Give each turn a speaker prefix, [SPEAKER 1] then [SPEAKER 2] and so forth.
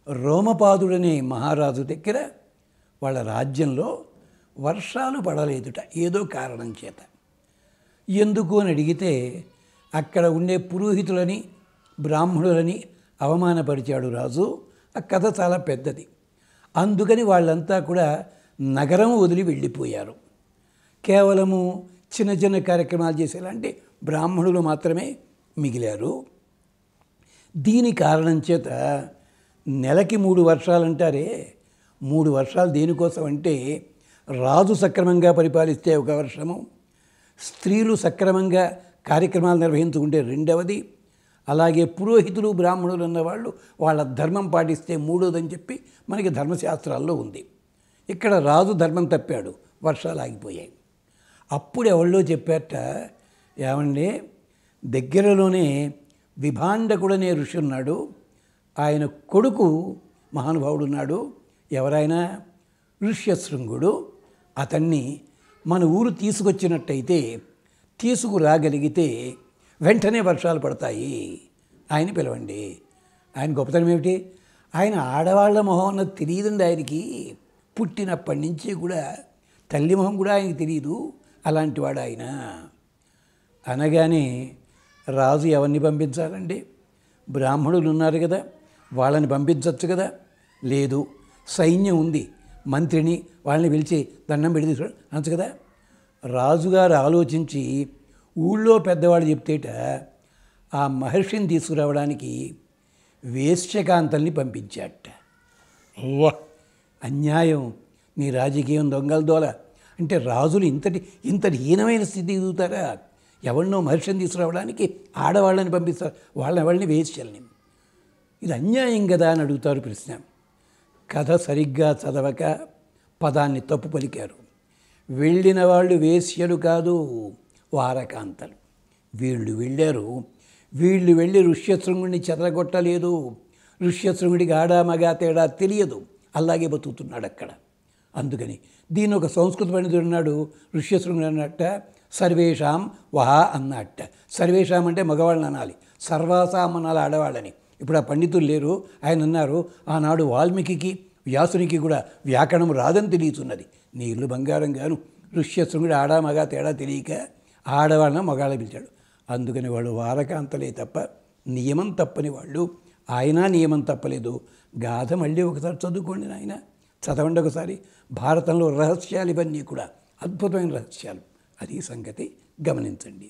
[SPEAKER 1] రోమపాదుడనే మహారాజు దగ్గర వాళ్ళ రాజ్యంలో వర్షాలు పడలేదుట ఏదో కారణం చేత. ఎందుకు అని అడిగితే అక్కడ ఉండే పురోహితులని బ్రాహ్మణులని అవమానపరిచాడు రాజు. ఆ కథ చాలా పెద్దది. అందుకని వాళ్ళంతా కూడా నగరం వదిలి వెళ్ళిపోయారు. కేవలము చిన్న చిన్న కార్యక్రమాలు చేసేలాంటి బ్రాహ్మణులు మాత్రమే మిగిలారు. దీని కారణం చేత నెలకి 3 వర్షాలు అంటారే, 3 వర్షాలు దేనికోసం అంటే రాజు సక్రమంగా పరిపాలిస్తే ఒక వర్షము, స్త్రీలు సక్రమంగా కార్యక్రమాలు నిర్వహించుకుంటే రెండవది, అలాగే పురోహితులు బ్రాహ్మణులు అన్నవాళ్ళు వాళ్ళ ధర్మం పాటిస్తే మూడోదని చెప్పి మనకి ధర్మశాస్త్రాల్లో ఉంది. ఇక్కడ రాజు ధర్మం తప్పాడు, వర్షాలు ఆగిపోయాయి. అప్పుడు ఎవళ్ళో చెప్పారట, ఏమండి దగ్గరలోనే విభాండకుడనే ఋషి ఉన్నాడు, ఆయన కొడుకు మహానుభావుడు ఉన్నాడు, ఎవరైనా ఋష్యశృంగుడు, అతన్ని మన ఊరు తీసుకొచ్చినట్టయితే తీసుకురాగలిగితే వెంటనే వర్షాలు పడతాయి, ఆయన పిలవండి. ఆయన గొప్పతనం ఏమిటి? ఆయన ఆడవాళ్ల మొహం అన్నది తెలియదండి ఆయనకి. పుట్టినప్పటి నుంచి కూడా తల్లి మొహం కూడా ఆయనకి తెలియదు, అలాంటి వాడు ఆయన. అనగానే రాజు ఎవరిని పంపించాలండి? బ్రాహ్మణులు ఉన్నారు కదా, వాళ్ళని పంపించవచ్చు కదా. లేదు, సైన్యం ఉంది, మంత్రిని వాళ్ళని పిలిచి దండం పెడితే అనొచ్చు కదా. రాజుగారు ఆలోచించి ఊళ్ళో పెద్దవాళ్ళు చెప్తేట ఆ మహర్షిని తీసుకురావడానికి వేశ్యకాంతల్ని పంపించాట. అన్యాయం, నీ రాజకీయం దొంగల దోల అంటే రాజులు ఇంతటి హీనమైన స్థితి ఎదుగుతారా? ఎవరినో మహర్షిని తీసుకురావడానికి ఆడవాళ్ళని పంపిస్తారు, ఎవరిని వేశ్యల్ని. ఇది అన్యాయం కదా అని అడుగుతారు ప్రశ్న. కథ సరిగ్గా చదవక పదాన్ని తప్పు పలికారు. వెళ్ళిన వాళ్ళు వేశ్యలు కాదు, వారకాంతలు. వీళ్ళు వెళ్ళారు. వీళ్ళు వెళ్ళి ఋష్యశృంగుడిని చెదరగొట్టలేదు. ఋష్యశృంగుడికి ఆడా మగా తేడా తెలియదు, అలాగే బతుకుతున్నాడు అక్కడ. అందుకని దీని ఒక సంస్కృత పండితుడు అన్నాడు, ఋష్యశృంగుడు అన్నట్ట సర్వేషాం వహా అన్నట్ట. సర్వేషాం అంటే మగవాళ్ళని అనాలి, సర్వాసాం అనాలి ఆడవాళ్ళని. ఇప్పుడు ఆ పండితులు లేరు. ఆయన అన్నారు, ఆనాడు వాల్మీకి వ్యాసునికి కూడా వ్యాకరణం రాదని తెలియతున్నది. నీ ఇల్లు బంగారం గాను. ఋష్యశృంగుడు ఆడా మగా తేడా తెలియక ఆడవాళ్ళని మగాళ్ళ పిలిచాడు. అందుకని వాళ్ళు వారకాంతలే తప్ప నియమం తప్పని వాళ్ళు. ఆయన నియమం తప్పలేదు. గాథ మళ్ళీ ఒకసారి చదువుకోండి నాయన, చదవండి ఒకసారి. భారతంలో రహస్యాలు ఇవన్నీ కూడా అద్భుతమైన రహస్యాలు. అది సంగతి గమనించండి.